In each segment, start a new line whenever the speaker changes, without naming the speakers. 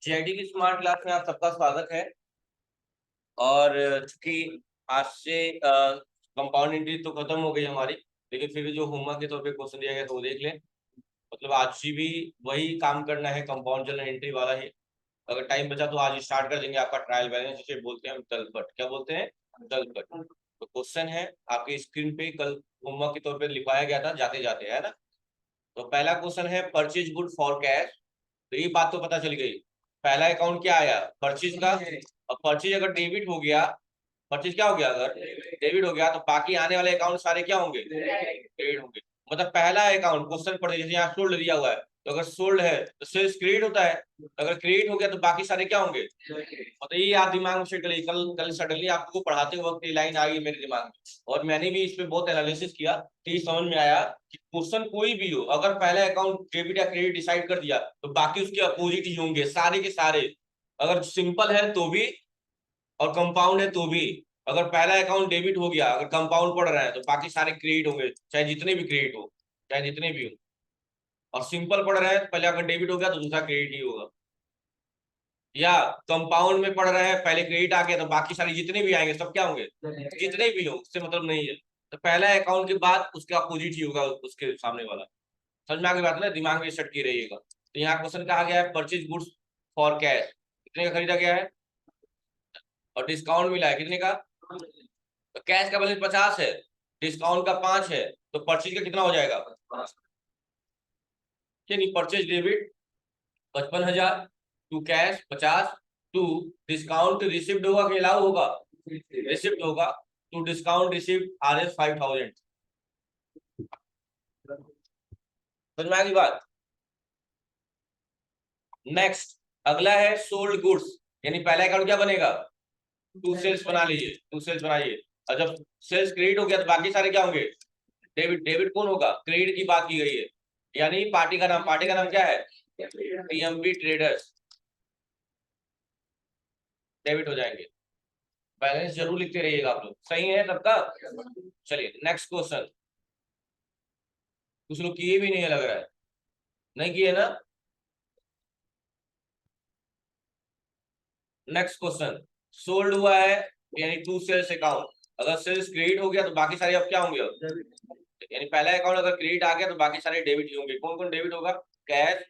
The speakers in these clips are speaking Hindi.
जेआईटी की स्मार्ट क्लास में आप सबका स्वागत है। और चूंकि आज से कंपाउंड इंट्री तो खत्म हो गई हमारी, लेकिन फिर भी जो होमवर्क के तौर पे क्वेश्चन दिया गया तो वो देख लें। मतलब आज भी वही काम करना है, कंपाउंड जनरल एंट्री वाला ही। अगर टाइम बचा तो आज स्टार्ट कर देंगे आपका ट्रायल बैलेंस, जिसे बोलते हैं हम तलपट। क्या बोलते हैं? तलपट। तो क्वेश्चन है आपकी स्क्रीन पे, कल होमवर्क के तौर पे लिखवाया गया था जाते जाते, है ना। तो पहला क्वेश्चन है परचेज गुड फॉर कैश। तो ये बात तो पता चल गई। पहला अकाउंट क्या आया? परचेज का। और परचेज अगर डेबिट हो गया, परचेज क्या हो गया, अगर डेबिट हो गया तो बाकी आने वाले अकाउंट सारे क्या होंगे? क्रेडिट होंगे। मतलब पहला अकाउंट क्वेश्चन पढ़े, जैसे यहाँ सोल्ड दिया हुआ है, तो अगर सोल्ड है तो सेल्स क्रेडिट होता है। तो अगर क्रेडिट हो गया तो बाकी सारे क्या होंगे? मतलब ये आप दिमाग में सेट करिए। कल कल सडनली आपको पढ़ाते वक्त ये लाइन आ गई मेरे दिमाग में, और मैंने भी इस पे बहुत एनालिसिस किया तो ये समझ में आया कि क्वेश्चन कोई भी हो, अगर पहला अकाउंट डेबिट या क्रेडिट डिसाइड कर दिया तो बाकी उसके अपोजिट ही होंगे सारे के सारे। अगर सिंपल है तो भी, और कंपाउंड है तो भी। अगर पहला अकाउंट डेबिट हो गया, अगर कंपाउंड पढ़ रहा है तो बाकी सारे क्रेडिट होंगे, चाहे जितने भी क्रेडिट हो, चाहे जितने भी हो। और सिंपल पढ़ रहे हैं तो पहले अगर डेबिट हो गया तो दूसरा क्रेडिट ही होगा। या कंपाउंड में पढ़ रहे हैं, पहले क्रेडिट आ गया तो बाकी सारे जितने भी आएंगे सब क्या होंगे? जितने भी हो, उससे मतलब नहीं है। तो पहला अकाउंट के बाद उसके अपोजिट ही होगा उसके सामने वाला। समझ में आ गई बात ना, दिमाग में सेट की रहिएगा। तो यहाँ क्वेश्चन कहा गया है परचेज गुड्स फॉर कैश, कितने का खरीदा गया है और डिस्काउंट मिला है कितने का? तो कैश का बैलेंस 50 है, डिस्काउंट का 5 है, तो परचेज का कितना हो जाएगा? नहीं, purchase debit 55,000 to cash 50 to discount receipt होगा कि अलाउ होगा? रिसिप्ट होगा। To discount receipt RS 5,000। समझ में आ गई बात। नेक्स्ट अगला है सोल्ड गुड्स, यानी पहला अकाउंट क्या बनेगा? टू सेल्स बना लीजिए, टू सेल्स बनाइए। और जब सेल्स क्रेडिट हो गया तो बाकी सारे क्या होंगे? डेबिट। डेबिट कौन होगा? क्रेडिट की बात की गई है, यानी पार्टी का नाम, पार्टी का नाम क्या है? TMB traders. डेबिट हो जाएंगे। बैलेंस जरूर लिखते रहिएगा आप लोग, सही है सबका। चलिए नेक्स्ट क्वेश्चन। कुछ लोग किए भी नहीं है लग रहा है, नहीं किए ना। नेक्स्ट क्वेश्चन, सोल्ड हुआ है यानी टू सेल्स अकाउंट। अगर सेल्स क्रेडिट हो गया तो बाकी सारे अब क्या होंगे? यानी पहला अकाउंट अगर क्रेडिट आ गया तो बाकी सारे डेबिट ही होंगे। कौन कौन डेबिट होगा? कैश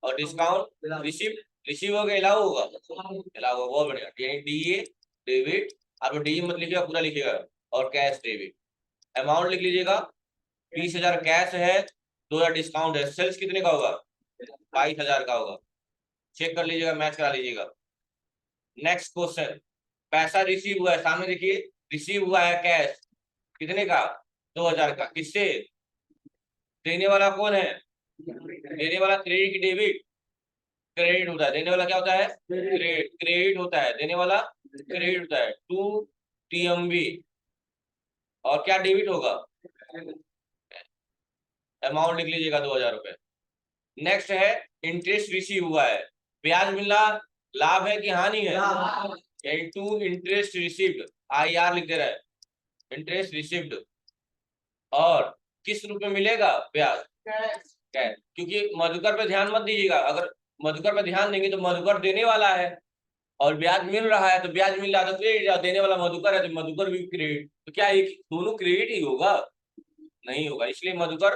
और डिस्काउंट रिसीव। रिसीव होगा अलाउ होगा? अलाउ होगा, बहुत बढ़िया। यानी डीए डेबिट। आप डी मत लिखिएगा, पूरा लिखिएगा। और कैश डेबिट। अमाउंट लिख लीजिएगा, 20,000 कैश है, 2,000 डिस्काउंट है। सेल्स कितने का होगा? 22,000 का होगा। चेक कर लीजिएगा, मैच करा लीजिएगा। नेक्स्ट क्वेश्चन, पैसा रिसीव हुआ है, सामने देखिए। रिसीव हुआ है कैश कितने का? 2,000 का। किससे? देने वाला कौन है? देने वाला क्रेडिट की डेबिट? क्रेडिट होता है। देने वाला क्या होता है? क्रेडिट। क्रेडिट होता है, देने वाला क्रेडिट होता है। To TMB. और क्या डेबिट होगा? अमाउंट लिख लीजिएगा 2,000 रुपए। नेक्स्ट है इंटरेस्ट रिसीव हुआ है। ब्याज मिलना लाभ है कि हानि है? टू इंटरेस्ट रिसीव्ड, IR लिख दे रहा है, इंटरेस्ट रिसीव्ड। और किस रूप में मिलेगा ब्याज? कैश। क्योंकि मधुकर पे ध्यान मत दीजिएगा, अगर मधुकर पे ध्यान देंगे तो मधुकर देने वाला है और ब्याज मिल रहा है, तो ब्याज मिल रहा है तो क्रेडिट, देने वाला मधुकर है तो मधुकर भी क्रेडिट। तो क्या एक दोनों क्रेडिट ही होगा? नहीं होगा। इसलिए मधुकर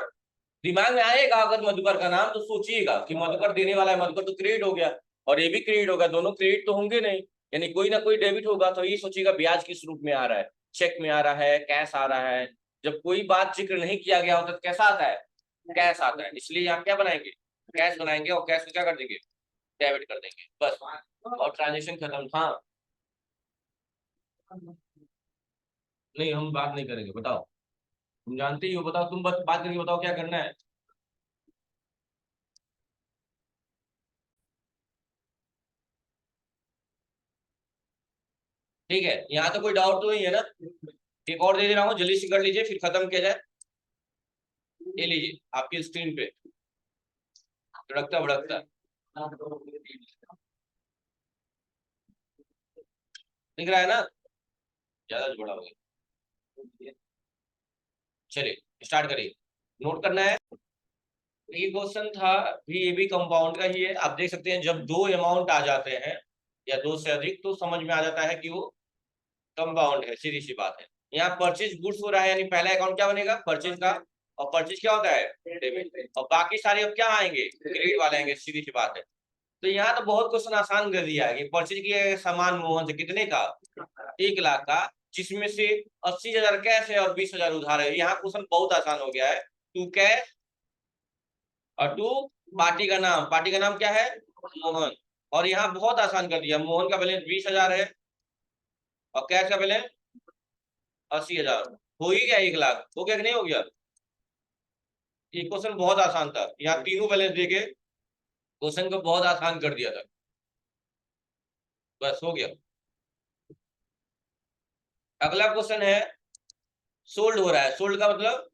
दिमाग में आएगा, अगर मधुकर का नाम तो सोचिएगा कि मधुकर देने वाला है, मधुकर तो क्रेडिट हो गया और ये भी क्रेडिट होगा, दोनों क्रेडिट तो होंगे नहीं। यानी कोई ना कोई डेबिट होगा। तो ये सोचिएगा ब्याज किस रूप में आ रहा है, चेक में आ रहा है, कैश आ रहा है। जब कोई बात जिक्र नहीं किया गया होता तो कैसा आता है? कैश आता है। इसलिए यहाँ क्या बनाएंगे? कैश बनाएंगे और कैश को क्या कर देंगे? डेबिट कर देंगे, बस। और ट्रांजेक्शन खत्म। हाँ, नहीं हम बात नहीं करेंगे, बताओ। तुम जानते ही हो, बताओ तुम, बस बात करके बताओ क्या करना है। ठीक है, यहाँ तो कोई डाउट तो नहीं है ना। एक और दे दे रहा हूँ, जल्दी से कर लीजिए फिर खत्म किया जाए। ये लीजिए आपकी स्क्रीन पे, भड़कता भड़कता दिख रहा है ना? ज्यादा बड़ा हो गया। चलिए स्टार्ट करिए, नोट करना है। ये क्वेश्चन था भी, ये भी कंपाउंड का ही है। आप देख सकते हैं जब दो अमाउंट आ जाते हैं या दो से अधिक तो समझ में आ जाता है कि वो कंपाउंड है, सीधी सी बात है। यहाँ परचेज गुड्स हो रहा है, यानी पहला अकाउंट क्या बनेगा परचेज का, और परचेज क्या होता है डेबिट, और बाकी सारे अब क्या आएंगे क्रेडिट वाले आएंगे, सीधी सी बात है। तो यहाँ तो बहुत क्वेश्चन आसान कर दिया है कि परचेज किया सामान मोहन से कितने का, 1 लाख का, जिसमें से 80,000 कैश है और 20,000 उधार है। यहाँ क्वेश्चन बहुत आसान हो गया है। टू कैश और टू पार्टी का नाम, पार्टी का नाम क्या है मोहन, और यहाँ बहुत आसान कर दिया, मोहन का बैलेंस 20,000 है और कैश का बैलेंस 80,000, हो ही गया 1 लाख, हो गया कि नहीं हो गया। ये क्वेश्चन बहुत आसान था, यहाँ तीनों बैलेंस देके क्वेश्चन को बहुत आसान कर दिया था, बस हो गया। अगला क्वेश्चन है सोल्ड हो रहा है, सोल्ड का मतलब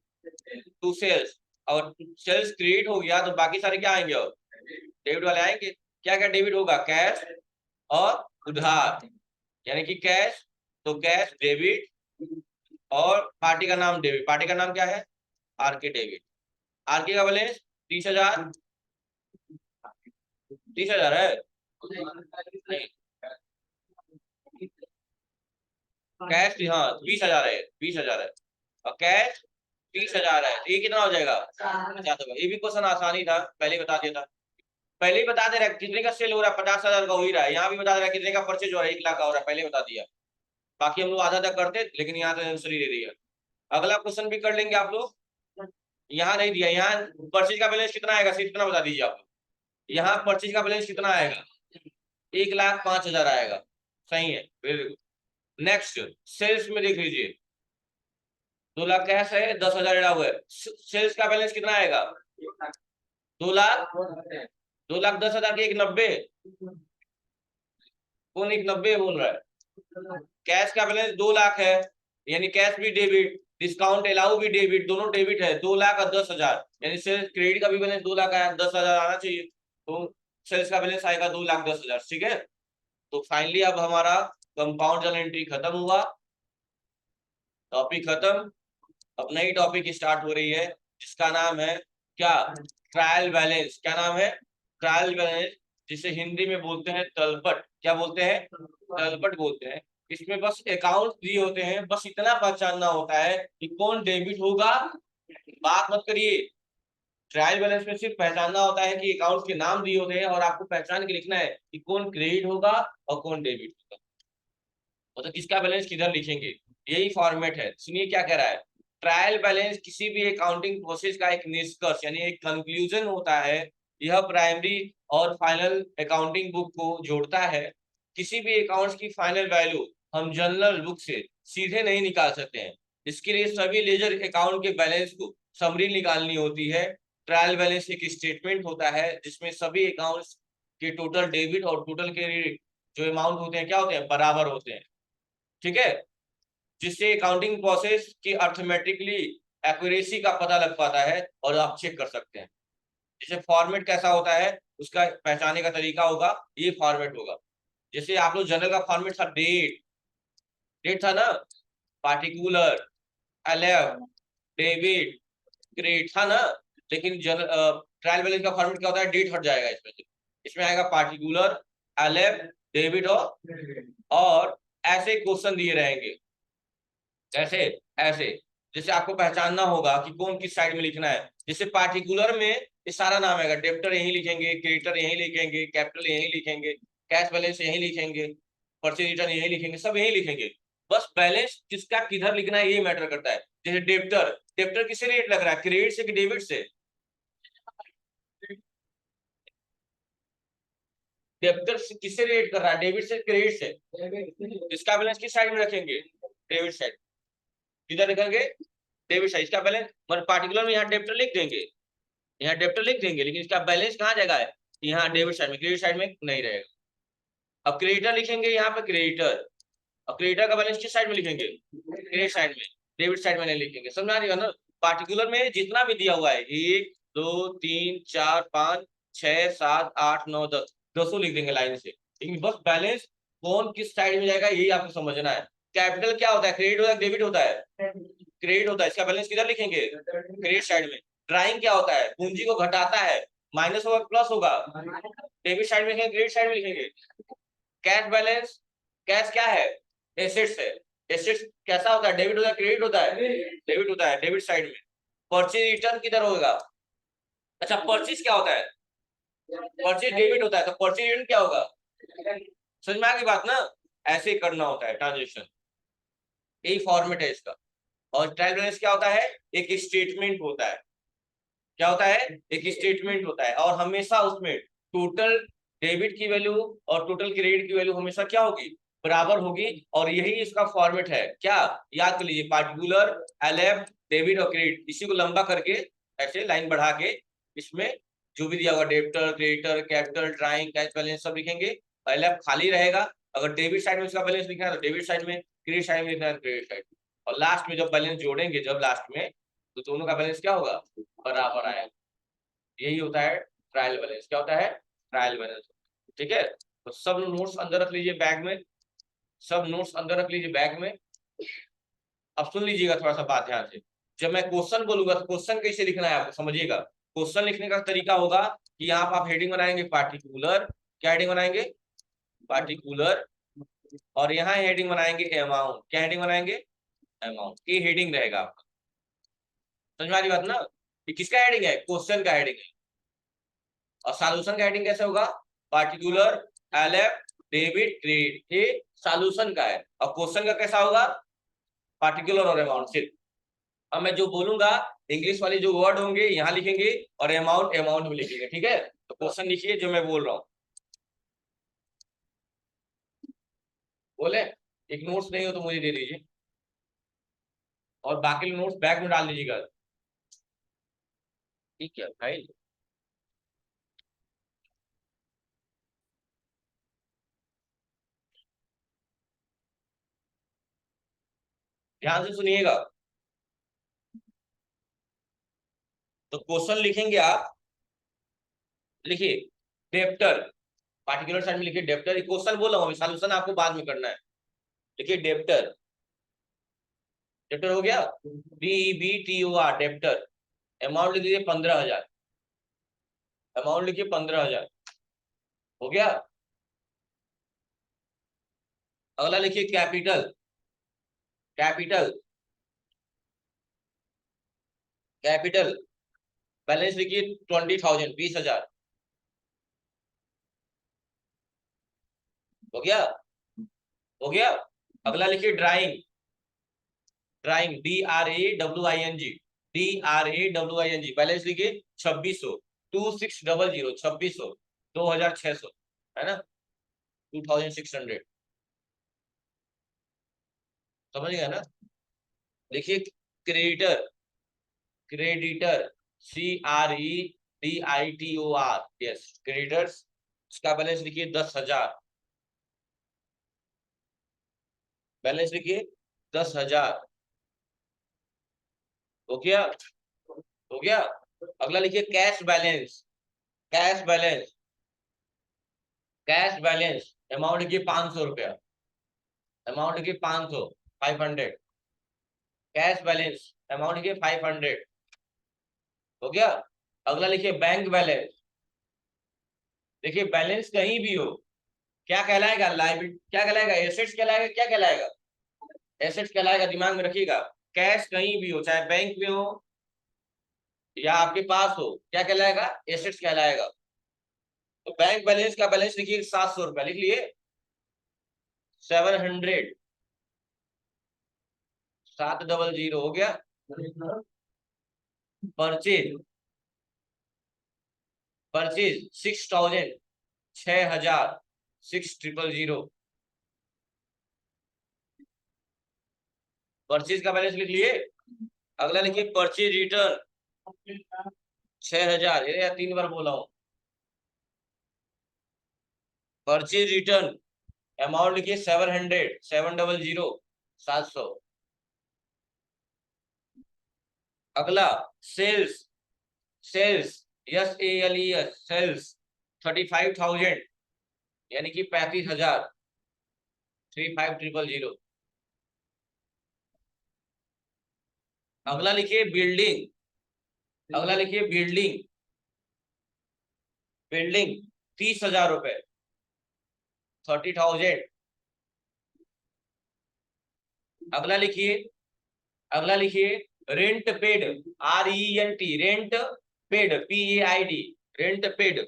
टू सेल्स, और सेल्स क्रिएट हो गया तो बाकी सारे क्या आएंगे और डेबिट वाले आएंगे। क्या क्या डेबिट होगा, कैश और उधार, यानी कि कैश तो कैश डेबिट, और पार्टी का नाम डेबिट, पार्टी का नाम क्या है आरके डेबिट। आरके का बैलेंस 30,000, 30,000 है नहीं, कैश हाँ 20,000 है, 20,000 है और कैश 30,000 है, तो ये कितना हो जाएगा 50,000। ये भी क्वेश्चन आसानी था, पहले ही बता दिया था, पहले ही बता दे रहा है कितने का सेल हो रहा है, 50,000 का हो ही रहा है। यहाँ भी बता दे रहा है कितने का परचेज हो रहा है, 1 लाख का हो रहा है, पहले ही बता दिया। बाकी हम लोग आधा आधा करते लेकिन यहाँ तो आंसर ही दे दिया। अगला क्वेश्चन भी कर लेंगे आप लोग, यहाँ नहीं दिया, यहाँ परचेज का बैलेंस कितना आएगा सिर्फ इतना बता दीजिए आप लोग। यहाँ परचेज का बैलेंस कितना आएगा 1,05,000 आएगा, सही है वेरी गुड। नेक्स्ट सेल्स में देख लीजिए 2 लाख कैश है, 10,000 एड़ा हुआ है, सेल्स का बैलेंस कितना आएगा 2 लाख, 2,10,000 के एक 90, कौन एक 90 बोल रहा है। कैश का बैलेंस 2 लाख है, यानी कैश भी डेबिट, डिस्काउंट अलाउ भी डेबिट, दोनों डेबिट है, 2 लाख और 10,000, यानी सेल्स क्रेडिट का भी बैलेंस 2 लाख आया, 10,000 आना चाहिए, तो सेल्स का बैलेंस आएगा 2,10,000, ठीक है। तो फाइनली अब हमारा कंपाउंड जर्नल एंट्री खत्म हुआ, टॉपिक खत्म। अब नई टॉपिक स्टार्ट हो रही है जिसका नाम है क्या, ट्रायल बैलेंस। क्या नाम है ट्रायल बैलेंस, जिसे हिंदी में बोलते हैं तलपट, क्या बोलते हैं तलपट बोलते हैं। इसमें बस अकाउंट दिए होते हैं, बस इतना पहचानना होता है कि कौन डेबिट होगा, बात मत करिए। ट्रायल बैलेंस में सिर्फ पहचानना होता है कि अकाउंट के नाम दिए होते हैं और आपको पहचान के लिखना है कि कौन क्रेडिट होगा और कौन डेबिट होगा, मतलब किसका बैलेंस किधर लिखेंगे, यही फॉर्मेट है। सुनिए क्या कह रहा है, ट्रायल बैलेंस किसी भी अकाउंटिंग प्रोसेस का एक निष्कर्ष यानी एक कंक्लूजन होता है। यह प्राइमरी और फाइनल अकाउंटिंग बुक को जोड़ता है। किसी भी अकाउंट्स की फाइनल वैल्यू हम जनरल बुक से सीधे नहीं निकाल सकते हैं, इसके लिए सभी लेजर अकाउंट के बैलेंस को समरी निकालनी होती है। ट्रायल बैलेंस एक स्टेटमेंट होता है जिसमें सभी अकाउंट्स के टोटल डेबिट और टोटल क्रेडिट जो अमाउंट होते हैं क्या होते हैं, बराबर होते हैं, ठीक है, जिससे अकाउंटिंग प्रोसेस की अर्थमेटिकली एक्यूरेसी का पता लग पाता है और आप चेक कर सकते हैं। जैसे फॉर्मेट कैसा होता है उसका पहचाने का तरीका होगा, ये फॉर्मेट होगा। जैसे आप लोग जनरल का फॉर्मेट था डेट, डेट था ना, पार्टिकुलर, एलएफ, डेबिट, क्रेडिट था ना, लेकिन ट्रायल बैलेंस का फॉर्मेट क्या होता है, डेट हट जाएगा इसमें से, इसमें आएगा पार्टिकुलर, एलएफ, डेबिट और ऐसे क्वेश्चन दिए रहेंगे, ऐसे ऐसे, जैसे आपको पहचानना होगा कि कौन किस साइड में लिखना है। जैसे पार्टिकुलर में ये सारा नाम आएगा, डेब्टर यहीं लिखेंगे, क्रेडिटर यहीं लिखेंगे, कैपिटल यहीं लिखेंगे, कैश बैलेंस यहीं लिखेंगे, परचेज रिटर्न यहीं लिखेंगे, सब यहीं लिखेंगे। बस बैलेंस किसका किधर लिखना है ये मैटर करता है। जैसे डेब्टर, डेब्टर किससे रेट लग रहा है, क्रेडिट से कि डेबिट से, डेब्टर किससे रेट कर रहा है, डेबिट से क्रेडिट से, इसका बैलेंस किस साइड में रखेंगे, डेबिट साइड, किधर रखेंगे डेबिट साइड। इसका बैलेंस मतलब पार्टिकुलर में यहाँ डेब्टर लिख देंगे, यहाँ डेब्टर लिख देंगे, लेकिन इसका बैलेंस कहाँ जाएगा है, यहाँ डेबिट साइड में, क्रेडिट साइड में नहीं रहेगा। अब क्रेडिटर लिखेंगे यहाँ पे क्रेडिटर, और क्रेडिटर का बैलेंस किस साइड में लिखेंगे, क्रेडिट साइड में, डेबिट साइड में नहीं लिखेंगे, समझ आ रही है ना। पार्टिकुलर में जितना भी दिया हुआ है 1 2 3 4 5 6 7 8 9 10, 10 लिख देंगे लाइन से, लेकिन बस बैलेंस कौन किस साइड में जाएगा यही आपको समझना है। कैपिटल क्या होता है, क्रेडिट होता है डेबिट होता है, क्रेडिट होता है, इसका बैलेंस किधर लिखेंगे, क्रेडिट साइड में। ड्राइंग क्या होता है, पूंजी को घटाता है, माइनस होगा प्लस होगा, डेबिट साइड में लिखेंगे क्रेडिट साइड में लिखेंगे। कैश बैलेंस, कैश क्या है, एसेट्स है, एसेट्स कैसा होता है, डेबिट होता है क्रेडिट होता है, डेबिट होता है, डेबिट साइड में। परचेज रिटर्न किधर होगा, अच्छा परचेज क्या होता है, परचेज डेबिट होता है, तो परचेज रिटर्न क्या होगा, समझ में आ गई बात ना, ऐसे ही करना होता है ट्रांजेक्शन, यही फॉर्मेट है इसका। और ट्रायल बैलेंस क्या होता है, एक स्टेटमेंट होता है, क्या होता है, एक स्टेटमेंट होता है, और हमेशा उसमें टोटल डेबिट की वैल्यू और टोटल क्रेडिट की वैल्यू हमेशा क्या होगी, बराबर होगी, और यही इसका फॉर्मेट है, क्या, याद कर लीजिए, पार्टिकुलर, एलएफ, डेबिट और क्रेडिट, इसी को लंबा करके ऐसे लाइन बढ़ा के इसमें जो भी दिया होगा, debtor, creditor, capital, drawing, cash balance सब लिखेंगे, एलएफ खाली रहेगा, अगर डेबिट साइड में इसका बैलेंस लिखना है तो डेबिट साइड में, क्रेडिट साइड में लिखना है तो क्रेडिट साइड में, और लास्ट में जब बैलेंस जोड़ेंगे, जब लास्ट में, तो दोनों का बैलेंस क्या होगा, बराबर आएगा। यही होता है ट्रायल बैलेंस, क्या होता है, ट्रायल बैलेंस। ठीक है, तो सब नोट्स अंदर रख लीजिए बैग में, सब नोट्स अंदर रख लीजिए बैग में। अब सुन लीजिएगा थोड़ा सा बात ध्यान से, जब मैं क्वेश्चन बोलूंगा तो क्वेश्चन कैसे लिखना है आपको समझिएगा। क्वेश्चन लिखने का तरीका होगा कि यहाँ आप हेडिंग बनाएंगे पार्टिकुलर, क्या हेडिंग बनाएंगे, पार्टिकुलर, और यहाँ हेडिंग बनाएंगे अमाउंट, क्या हेडिंग बनाएंगे, अमाउंट, ये हेडिंग रहेगा आपका। समझ में आ रही बात ना, ये किसका हेडिंग है, क्वेश्चन का हेडिंग है। और सॉल्यूशन का हेडिंग कैसे होगा, पार्टिकुलर, एलएफ, डेबिट, क्रेडिट, ये सॉल्यूशन का है, और क्वेश्चन का कैसा होगा, पार्टिकुलर और अमाउंट सिर्फ। अब मैं जो बोलूंगा, इंग्लिश वाले जो वर्ड होंगे यहाँ लिखेंगे, और अमाउंट अमाउंट में लिखेंगे, ठीक है, तो क्वेश्चन लिखिए जो मैं बोल रहा हूँ, बोले, एक नोट्स नहीं हो तो मुझे दे दीजिए, और बाकी नोट्स बैग में डाल दीजिएगा, ठीक है भाई। ध्यान से सुनिएगा, तो क्वेश्चन लिखेंगे आप, लिखिए डेप्टर, पार्टिकुलर साइड में लिखिए डेप्टर, क्वेश्चन बोल रहा हूँ, सॉल्यूशन आपको बाद में करना है। देखिए डेप्टर, डेप्टर हो गया, DEBTOR डेप्टर, अमाउंट लिख लीजिए 15,000, अमाउंट लिखिए 15,000, हो गया। अगला लिखिए कैपिटल, कैपिटल, कैपिटल, बैलेंस लिखिए 20,000, 20,000, हो गया, हो गया। अगला लिखिए drawing, drawing, DRAWING, DRAWING, balance लिखिए 2600, 2600, 2600, 2,600, है ना, 2,600, समझ गया ना। लिखिए creditor, creditor, CREDITOR, yes creditors, इसका बैलेंस लिखिए 10,000, बैलेंस लिखिए 10,000, हो गया, हो गया। अगला लिखिए cash balance, cash balance, cash balance, amount लिखिए 500 रुपया, अमाउंट लिखिए 500, 500, कैश बैलेंस, अमाउंट लिखिए 500, हो गया। अगला लिखिए बैंक बैलेंस, देखिए बैलेंस कहीं भी हो क्या कहलाएगा, लाइबिलिटी क्या कहलाएगा, एसेट्स कहलाएगा, क्या कहलाएगा, एसेट्स कहलाएगा, दिमाग में रखिएगा। कैश कहीं भी हो, चाहे बैंक में हो या आपके पास हो, क्या कहलाएगा, एसेट्स कहलाएगा। तो बैंक बैलेंस का बैलेंस लिखिए 700 रुपया, लिख लिए 700, 700, हो गया। परचेज, परचेज 6,000, 6,000, 6,000, परचेज का बैलेंस लिख लिए। अगला लिखिए परचेज रिटर्न 6,000, या 3 बार बोला हूं, परचेज रिटर्न अमाउंट लिखिए 700, 700, 700। अगला सेल्स, सेल्स, SALES, सेल्स 35,000, यानी कि 35,000, 35,000। अगला लिखिए बिल्डिंग, अगला लिखिए बिल्डिंग, बिल्डिंग 30,000 रुपए, 30,000। अगला लिखिए, अगला लिखिए rent paid, RENT, rent paid, PAID, rent paid,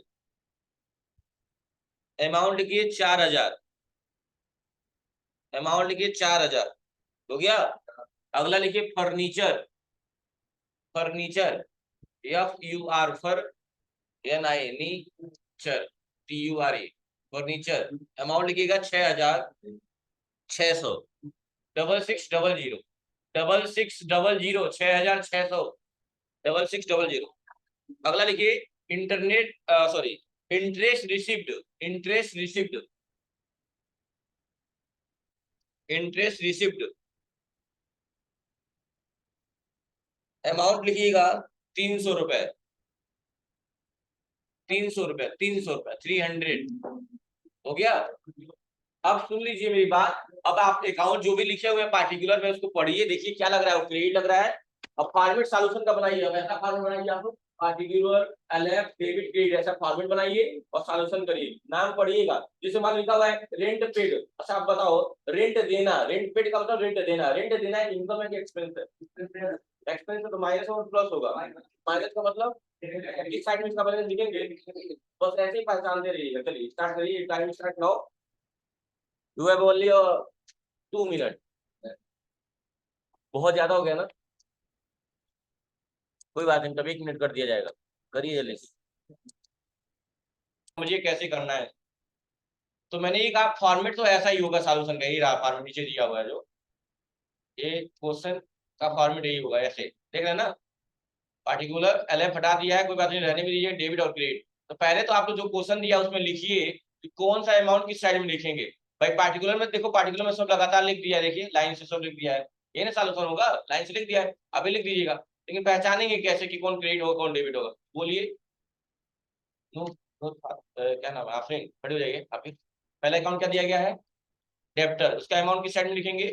amount लिखिए 4,000, अमाउंट लिखिए 4,000, हो गया। अगला लिखिए फर्नीचर, फर्नीचर FUR फर NINEचर TURE, फर्नीचर, अमाउंट लिखिएगा 6,600, 6600, 6600, 6,600, 6600। अगला लिखिए internet, sorry, interest received, interest received, interest received, amount लिखिएगा 300 रुपए, 300 रुपए, 300 रुपए, 300, हो गया। अब सुन लीजिए मेरी बात, अब आप अकाउंट जो भी लिखे हुए हैं पार्टिकुलर में उसको पढ़िए, देखिए क्या लग रहा है, वो क्रेडिट लग रहा है। अब फॉर्मेट सॉल्यूशन का बनाइए, वैसा फॉर्मेट बनाइए आप, पार्टिकुलर LF डेबिट क्रेडिट ऐसा फॉर्मेट बनाइए और सॉल्यूशन करिए, नाम पढ़िएगा। जैसे मान लिखा हुआ है रेंट पेड, अच्छा आप बताओ, रेंट देना, रेंट पेड का मतलब रेंट देना, रेंट देना इनकम है कि एक्सपेंस है? एक्सपेंस है तो माइनस और प्लस होगा, माइनस का मतलब इस साइड में इसका बैलेंस लिखेंगे, बस ऐसे ही पहचान दे रहिएगा। चलिए स्टार्ट करिए, time start now, you have only 2 minute. बहुत ज्यादा हो गया ना, कोई बात नहीं, तब 1 मिनट कर दिया जाएगा, करिए जल्दी से। मुझे कैसे करना है, तो मैंने ये कहा फॉर्मेट तो ऐसा ही होगा, सॉल्यूशन का ही रहा फॉर्मेट, नीचे दिया हुआ है जो ये क्वेश्चन का फॉर्मेट यही होगा, ऐसे देख रहे हैं ना। पार्टिकुलर LF हटा दिया है, कोई बात नहीं, रहने में दीजिए, डेबिट और क्रेडिट। तो पहले तो आपको जो क्वेश्चन दिया उसमें लिखिए कि कौन सा अमाउंट किस साइड में लिखेंगे। भाई पार्टिकुलर में देखो, पार्टिकुलर में सब लगातार लिख दिया है, देखिए लाइन से सब लिख दिया है, ये ना सॉल्यूशन होगा, लाइन से लिख दिया है, अभी लिख दीजिएगा। लेकिन पहचानेंगे कैसे कि कौन क्रेडिट होगा कौन डेबिट होगा, बोलिए। नो, नो, क्या नाम है, आपने खड़े हो जाइए, आपकी पहला अकाउंट क्या दिया गया है, डेब्टर, उसका अमाउंट किस साइड में लिखेंगे,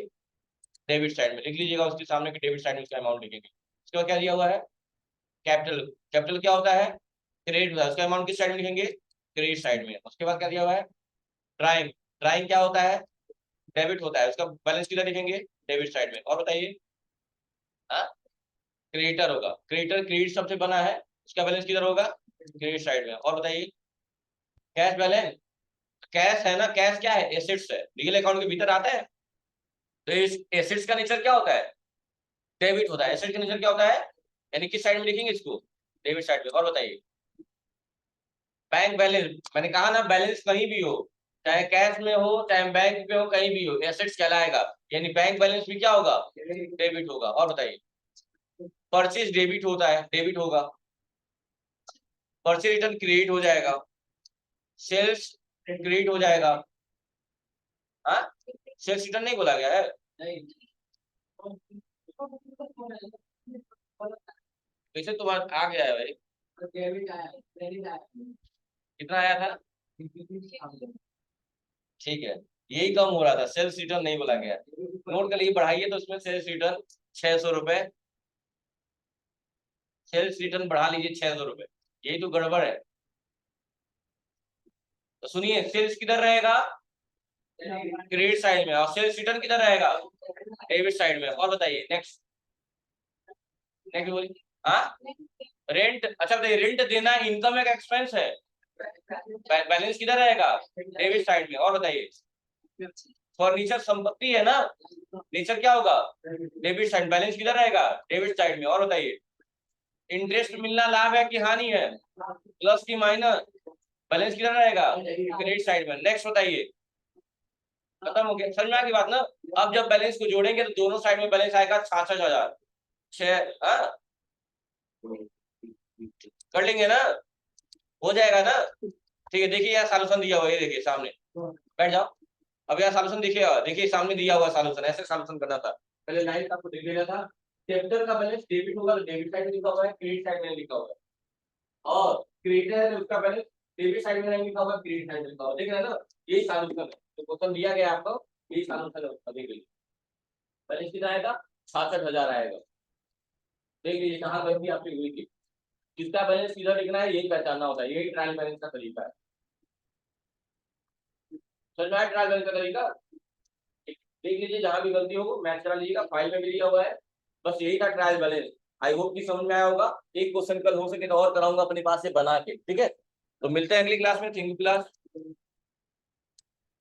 डेबिट साइड में लिख लीजिएगा, उसके सामने के डेबिट साइड में उसका अमाउंट लिखेंगे। उसके बाद क्या दिया हुआ है, कैपिटल, कैपिटल क्या होता है, क्रेडिट होता है, उसका अमाउंट किस साइड में लिखेंगे, क्रेडिट साइड में। उसके बाद क्या दिया हुआ है, ड्राइंग, ड्राइंग क्या होता है, डेबिट होता है, उसका बैलेंस किधर लिखेंगे, डेबिट साइड में। और बताइए, हाँ, क्रेडिटर होगा, क्रेडिटर क्रेडिट सबसे बना है, उसका बैलेंस किधर होगा, क्रेडिट साइड में। और बताइए कैश बैलेंस, कैश है ना, कैश क्या है, एसेट्स है, रियल अकाउंट के भीतर आता है। तो इस एसेट्स का नेचर क्या होता है, डेबिट होता है, एसेट का नेचर क्या होता है, यानी किस साइड में लिखेंगे इसको, डेबिट साइड में। और बताइए बैंक बैलेंस, मैंने कहा ना बैलेंस कहीं भी हो, चाहे कैश में हो चाहे बैंक में हो, कहीं भी हो, एसेट्स कहलाएगा, यानी बैंक बैलेंस भी क्या होगा, डेबिट होगा। और बताइए परचेज डेबिट होता है, डेबिट होगा, परचेज रिटर्न क्रेडिट हो जाएगा, सेल्स क्रेडिट हो जाएगा। हाँ, सेल्स रिटर्न नहीं बोला गया है, वैसे तो बात आ गया है भाई, कितना आया था, ठीक है, यही कम हो रहा था, सेल्स रिटर्न नहीं बोला गया। नोट कर लिए, बढ़ाइए तो उसमें सेल्स रिटर्न 600 रुपए, सेल्स रिटर्न बढ़ा लीजिए 600 रुपए, यही तो गड़बड़ है। तो सुनिए, सेल्स किधर रहेगा, क्रेडिट साइड में, और सेल्स रिटर्न किधर रहेगा, डेबिट साइड में। और बताइए नेक्स्ट, नेक्स्ट बोलिए। हाँ, रेंट, अच्छा बताइए रेंट देना इनकम है का एक्सपेंस है, बैलेंस किधर रहेगा, डेबिट साइड में। और बताइए फर्नीचर संपत्ति है ना, नेचर क्या होगा, डेबिट साइड, बैलेंस किधर रहेगा, डेबिट साइड में। और बताइए इंटरेस्ट मिलना लाभ है कि हानि है, प्लस की माइनस, बैलेंस किधर रहेगा, क्रेडिट साइड में। नेक्स्ट बताइए, खत्म हो गया, समझ में आ गई बात ना। अब जब बैलेंस को जोड़ेंगे तो दोनों साइड में बैलेंस आएगा 66,000, 6, हाँ, कर लेंगे ना, हो जाएगा ना। ठीक है, देखिए यहाँ सॉल्यूशन दिया हुआ है, ये देखिए सामने, बैठ जाओ। अब यहाँ सॉल्यूशन देखिए, देखिए सामने दिया हुआ सॉल्यूशन, ऐसे सॉल्यूशन करना था, पहले लाइन आपको देख लेना था। कैपिटल का बैलेंस डेबिट होगा तो डेबिट साइड में लिखा हुआ है, क्रेडिट साइड में लिखा हुआ है, और क्रेडिटर है तो उसका बैलेंस डेबिट साइड में नहीं लिखा हुआ, क्रेडिट साइड में लिखा हुआ, देख रहे हैं ना, यही सॉल्यूशन है, तो क्वेश्चन दिया गया आपको, यही सॉल्यूशन है उसका, देख लीजिए बैलेंस कितना आएगा, 66,000 आएगा, देख लीजिए कहाँ गलती आपकी हुई थी। किसका बैलेंस सीधा लिखना है यही पहचानना होता है, यही ट्रायल बैलेंस का तरीका है। समझ में आया ट्रायल बैलेंस का तरीका? देख लीजिए जहां भी गलती हो मैच करा लीजिएगा, फाइल में भी दिया हुआ है। बस यही था ट्रायल बैलेंस। आई होप कि समझ में आया होगा। एक क्वेश्चन कल हो सके तो और कराऊंगा अपने पास से बना के, ठीक है। तो मिलते हैं अगली क्लास में। Thank you class.